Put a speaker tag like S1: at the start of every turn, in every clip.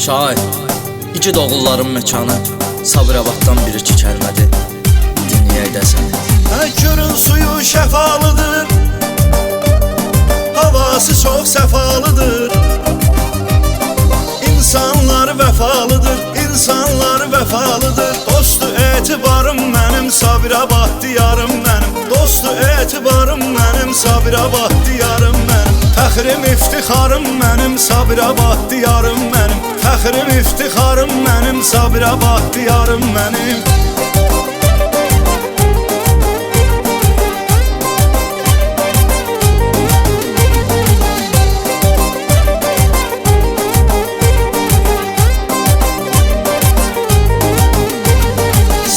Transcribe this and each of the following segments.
S1: Şair, igid oğulların məkanı Sabirabaddan bir-iki kəlmədir, dinləyək də səni.
S2: Körün suyu şəfalıdır, havası çox səfalıdır. İnsanlar vəfalıdır, insanlar vəfalıdır. Dostu etibarım mənim, Sabirabad diyarım mənim. Dostu etibarım mənim, Sabirabad diyarım mənim. Fəxrim iftixarım mənim, Sabirabad diyarım mənim. Fəxrim iftixarım mənim, Sabirabad diyarım mənim.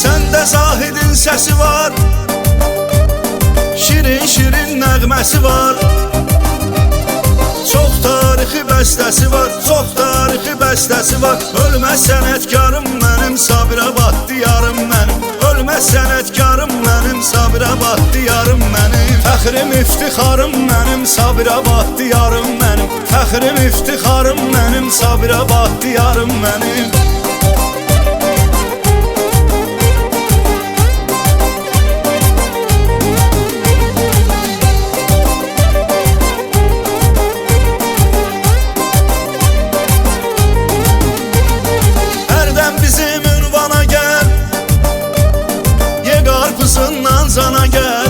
S2: Səndə Zahidin səsi var, şirin şirin nəğməsi var. Çox tarixi bəstəsi var, çox tarixi bəstəsi var. Ölməz sənətkarım mənim, Sabirabad diyarım mənim. Ölməz sənətkarım mənim, Sabirabad diyarım mənim. Fəxrim iftixarım mənim, Sabirabad diyarım mənim. Fəxrim iftixarım mənim, Sabirabad diyarım mənim. Zana gel,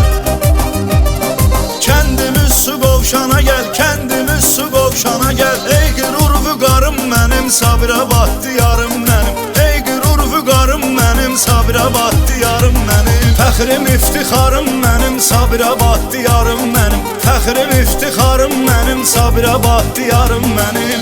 S2: kendimiz su qovşana gel, kendimiz su qovşana gel. Ey qürur vüqarım mənim, Sabirabad diyarım mənim. Ey qürur vüqarım mənim, Sabirabad diyarım mənim. Fəxrim iftixarım mənim, Sabirabad diyarım mənim. Fəxrim iftixarım mənim, Sabirabad diyarım mənim.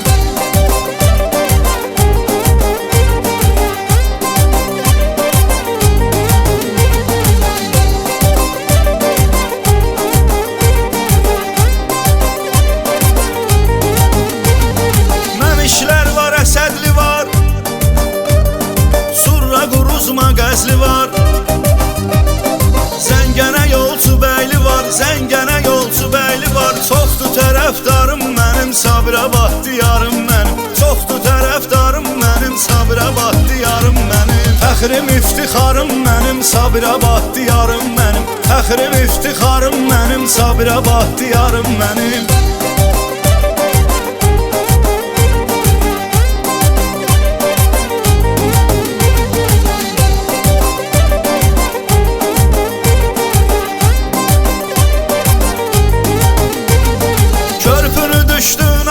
S2: Qəzli var, Zəngənə yolçu bəyli var, Zəngənə yolçu bəyli var. Çoxdur tərəfdarım mənim, Sabirabad diyarım mənim. Çoxdur tərəfdarım mənim, Sabirabad diyarım mənim. Fəxrim iftixarım mənim, Sabirabad diyarım mənim. Fəxrim iftixarım mənim, Sabirabad diyarım mənim.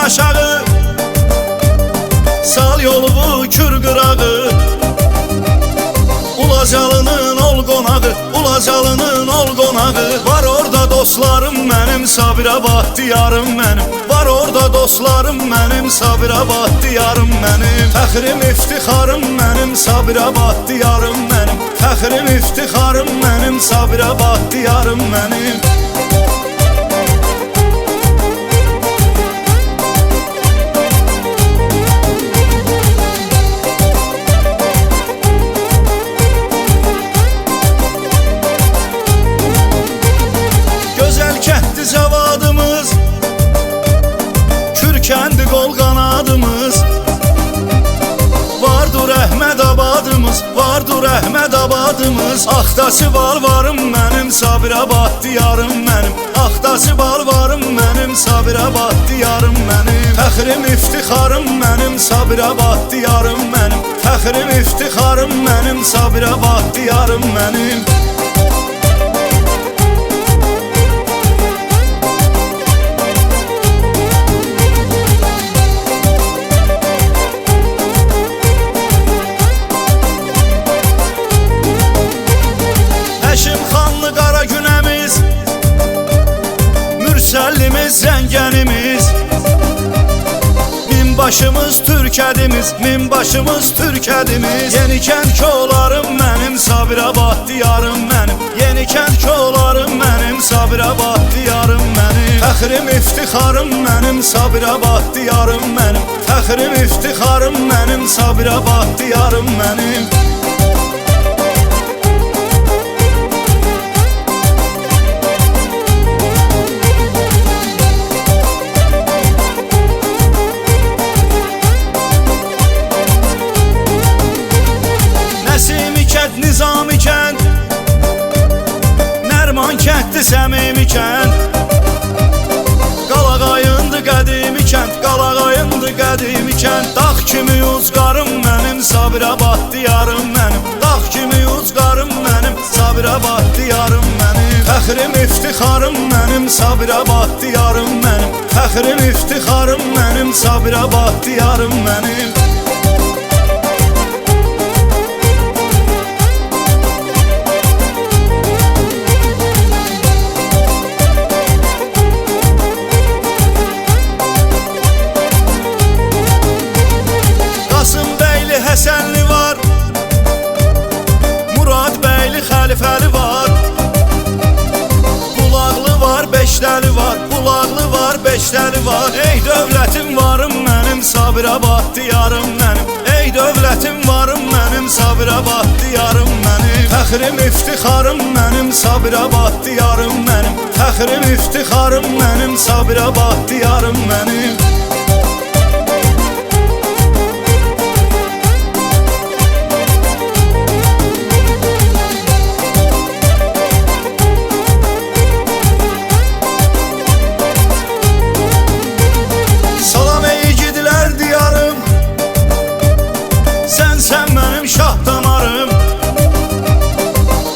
S2: Aşağı sal yolumu kür qırağı. Ulacalının ol qonağı, Ulacalının ol qonağı. Var orada dostlarım mənim, Sabirabad diyarım mənim. Var orada dostlarım mənim, Sabirabad diyarım mənim. Fəxrim iftixarım mənim, Sabirabad diyarım mənim. Fəxrim iftixarım mənim, Sabirabad diyarım mənim. Cavadımız, Kürkəndi qol qanadımız. Vardır Əhmədabadımız, vardır Əhmədabadımız. Axdası balvarım mənim, Sabirabad diyarım mənim. Axdası balvarım mənim, Sabirabad diyarım mənim. Fəxrim iftixarım mənim, Sabirabad diyarım mənim. Fəxrim iftixarım mənim, Sabirabad diyarım mənim. Mürsəlimiz, Zəngənimiz, minbaşımız Türkədimiz, minbaşımız Türkədimiz. Yenikənd kolarım mənim, Sabirabad diyarım mənim. Yenikənd kolarım mənim, Sabirabad diyarım mənim. Fəxrim iftixarım mənim, Sabirabad diyarım mənim. Fəxrim iftixarım mənim, Sabirabad diyarım mənim. qədim ikən dağ kimi uzqarım mənim Sabirabad diyarım mənim dağ kimi uzqarım mənim Sabirabad diyarım mənim fəxrim iftixarım mənim Sabirabad diyarım mənim fəxrim iftixarım mənim Sabirabad diyarım mənim Həsənli var, Murad bəyli xəlifəli var, Bulaqlı var, Beşdəli var, Bulaqlı var, Beşdəli var. Ey dövlətim varım mənim Sabirabad diyarım mənim ey dövlətim varım mənim Sabirabad diyarım mənim fəxrim iftixarım mənim Sabirabad diyarım mənim fəxrim iftixarım mənim Sabirabad diyarım mənim Sən mənim şah damarım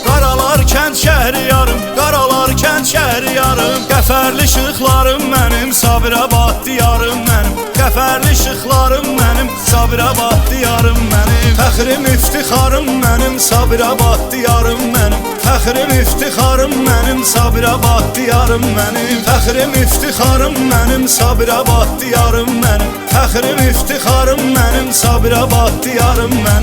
S2: Qaralar kənd şəhri yarım Qaralar kənd şəhri yarım Qəfərli şıxlarım mənim Sabirabad diyarım mənim Qəfərli şıxlarım mənim Sabirabad diyarım mənim fəxrim iftixarım mənim Sabirabad diyarım mənim fəxrim iftixarım mənim Sabirabad diyarım mənim fəxrim iftixarım mənim Sabirabad diyarım mənim fəxrim iftixarım mənim Sabirabad diyarım mənim